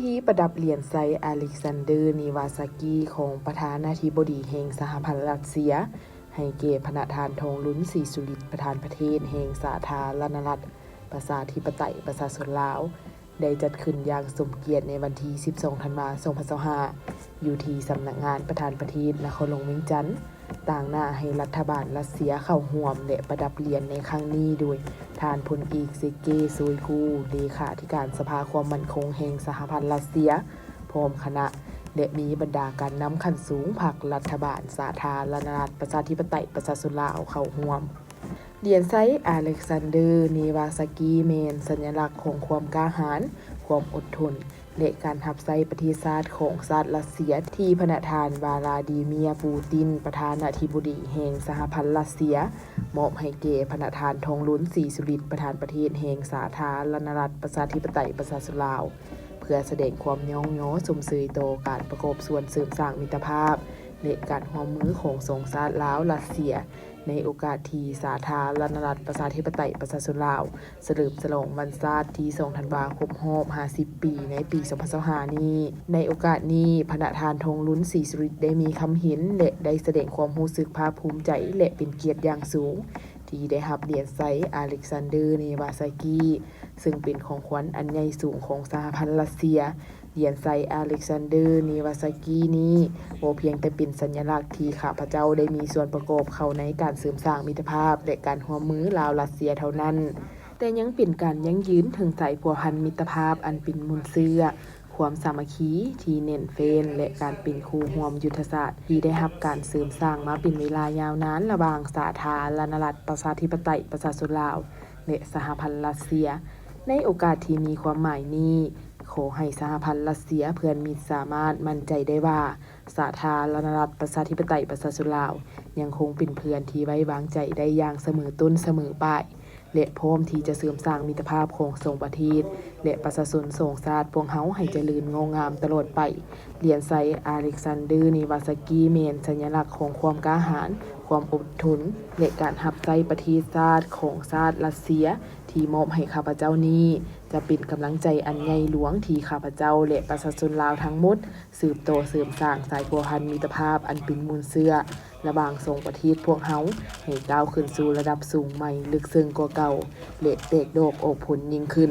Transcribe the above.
ธีประดับเหรียญไซต์อเล็กซานเดอร์นีวาซากิของประธานาธิบดีแห่งสหพันธ์รัสเซียให้เกียรติพระทานธงลุ้นศรีสุริตประธานประเทศแห่งสาธารณรัฐประชาธิปไตยประชาชนลาวได้จัดขึ้นอย่างสมเกียรติในวันที่12ธันวาคม2025อยู่ที่สำนักงานประธานประเทศนครหลวงเวียงจันทน์ต่างหน้าให้รัฐบาลรัสเซียเข้าร่วมและประดับเหรียญในครั้งนี้โดยทานพลเอกเซเกย์ โซยกูเลขาธิการสภาความมั่นคงแห่งสหพันธ์รัสเซียพร้อมคณะและมีบรรดาการนำขั้นสูงพรรครัฐบาลสาธารณรัฐประชาธิปไตยประชาชนลาวเข้าร่วมเหรียญไซต์อเล็กซานเดอร์นีวาซากิเมนสัญลักษณ์ของความกล้าหาญความอดทนและการหับไซประเทศชาติของชาติรัสเซียที่พระประธานวลาดิเมียร์ปูตินประธานาธิบดีแห่งสหพันธ์รัสเซียมอบให้แก่พระประธานธงลุ้นศรีสุริตประธานประเทศแห่งสาธารณรัฐประชาธิปไตยประชาชนลาวเพื่อแสดงความย่องย้อสมเสยต่อการประกอบส่วนเสริมสร้างมิตรภาพและการร่วมมือของสองชาติลาวรัสเซียในโอกาสที่สาธารณรัฐประชาธิปไตยประชาชนลาวเฉลิมฉลองวันชาติที่2ธันวาคมรอบ50 ปีในปี2025นี้ในโอกาสนี้พระประธานธงลุ้นศรีสุริตได้มีคำเห็นและได้แสดงความรู้สึกภาคภูมิใจและเป็นเกียรติอย่างสูงที่ได้รับเหรียญไซต์อเล็กซานเดอร์เนวาซากิซึ่งเป็นของขวัญอันใหญ่สูงของสหพันธ์รัสเซียเหรียญไซต์อเล็กซานเดอร์นีวาซากินี้บ่เพียงแต่เป็นสัญลักษณ์ที่ข้าพเจ้าได้มีส่วนประกอบเข้าในการเสริมสร้างมิตรภาพและการร่วมมือลาวรัสเซียเท่านั้นแต่ยังเป็นการยั่งยืนถึงสายพัวพันมิตรภาพอันเป็นมูลเชื่อความสามัคคีที่แน่นแฟ้นและการเป็นคู่ร่วมยุทธศาสตร์ที่ได้รับการเสริมสร้างมาเป็นเวลายาวนานระหว่างสาธารณรัฐประชาธิปไตยประชาชนลาวและสหพันธ์รัสเซียในโอกาสที่มีความหมายนี้ขอให้สหพันธ์รัสเซียเพื่อนมิตรสามารถมั่นใจได้ว่าสาธารณรัฐประชาธิปไตยประชาชนลาวยังคงเป็นเพื่อนที่ไว้วางใจได้อย่างเสมอต้นเสมอปลายและพร้อมที่จะเสริมสร้างมิตรภาพของสองประเทศและประชาชนสองชาติพวกเฮาให้เจริญงอกงามตลอดไปเหรียญไซต์อเล็กซานเดอร์นีวาซากิเมนสัญลักษณ์ของความกล้าหาญความอดทนและการหับไซประเทศชาติของชาติรัสเซียที่มอบให้ข้าพเจ้านี้จะเป็นกำลังใจอันใหญ่หลวงที่ข้าพเจ้าและประชาชนลาวทั้งหมดสืบต่อเสริมสร้างสายพัวพันมิตรภาพอันเป็นมูลเชื่อระหว่างสองประเทศพวกเฮาให้ก้าวขึ้นสู่ระดับสูงใหม่ลึกซึ้งกว่าเก่าและแตกดอกออกผลยิ่งขึ้น